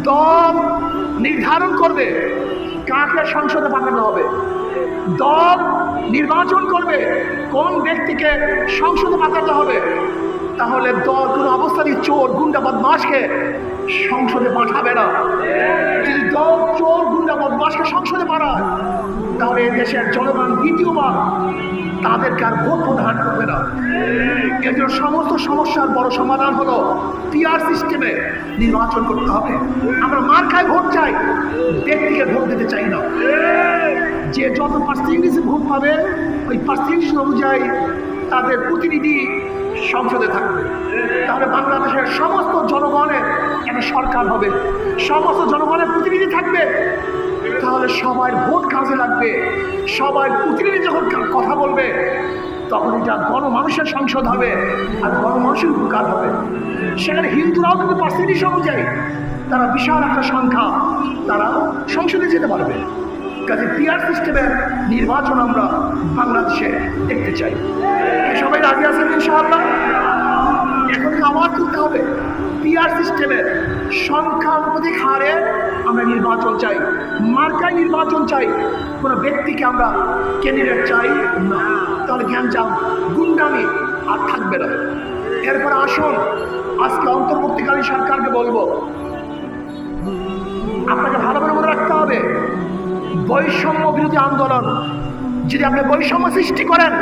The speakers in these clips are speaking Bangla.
দল নির্ধারণ করবে কাকে সংসদে পাঠানো হবে, দল নির্বাচন করবে কোন ব্যক্তিকে সংসদে পাঠাতে হবে। তাহলে দল কোনো অবস্থাতেই চোর গুন্ডা বদমাশকে সংসদে পাঠাবে না। যদি দল চোর গুন্ডা বদমাশকে সংসদে পাঠায় তাহলে এই দেশের জনগণ দ্বিতীয়বার তাদেরকে আর ভোট প্রদান করবে না। এর জন্য সমস্ত সমস্যার বড় সমাধান হলো পিআর সিস্টেমে নির্বাচন করতে হবে। আমরা মার্কায় ভোট চাই, ব্যক্তিকে ভোট দিতে চাই না। যে যত পার্সেন্টেজে ভোট পাবে ওই পার্সেন্টেজ অনুযায়ী তাদের প্রতিনিধি সংসদে থাকবে। তাহলে বাংলাদেশের সমস্ত জনগণের একটা সরকার হবে, সমস্ত জনগণের প্রতিনিধি থাকবে। তাহলে সবার ভোট কাজে লাগবে, সবার প্রতিনিধি যখন কথা বলবে তখন এটা গণমানুষের সংসদ হবে আর গণমানুষের উপকার হবে। সেখানে হিন্দুরাও কিন্তু পার্সেন্টেজ অনুযায়ী তারা বিশাল একটা সংখ্যা তারা সংসদে যেতে পারবে। কাজে পিআর সিস্টেমের নির্বাচন আমরা বাংলাদেশে দেখতে চাই। সবাই রাজি আছেন ইনশাআল্লাহ? এখন আমার করতে হবে পিআর সিস্টেমের সংখ্যানুপাতিক হারে আমরা নির্বাচন চাই, মার্কায় নির্বাচন চাই, কোনো ব্যক্তিকে আমরা ক্যান্ডিডেট চাই না। তাহলে জ্ঞানজাম গুন্ডামি আর থাকবে না। এরপরে আসুন আজকে অন্তর্বর্তীকালীন সরকারকে বলবো, আপনাকে ভালো করে মনে রাখতে হবে বৈষম্য বিরোধী আন্দোলন যদি আপনি বৈষম্য সৃষ্টি করেন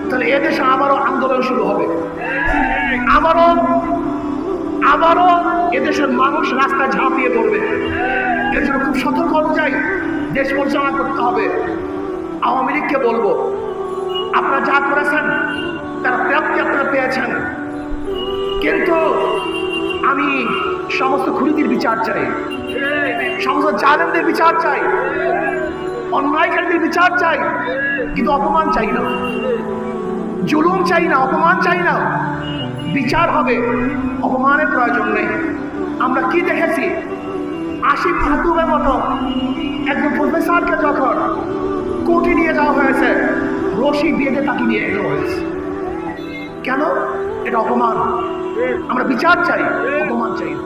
তাহলে এদেশে আবারও আন্দোলন শুরু হবে, আবারও এদেশের মানুষ রাস্তায় ঝাঁপিয়ে পড়বে। এর জন্য খুব সতর্ক অনুযায়ী দেশ পরিচালনা করতে হবে। আওয়ামী লীগকে বলবো, আপনারা যা করেছেন তার প্রাপ্তি আপনারা পেয়েছেন, কিন্তু আমি সমস্ত খুনিদের বিচার চাই, সমস্ত জালেমদের বিচার চাই, অন্যায়কারীদের বিচার চাই, কিন্তু অপমান চাই না, জুলুম চাই না, অপমান চাই না। বিচার হবে, অপমানের প্রয়োজন নেই। আমরা কি দেখেছি, আসিফ মাহতুবের মতো একজন প্রফেসরকে যখন কোর্টে নিয়ে যাওয়া হয়েছে রশি বেঁধে তাকে নিয়ে যাওয়া হয়েছে। কেন? এটা অপমান। আমরা বিচার চাই, অপমান চাই না।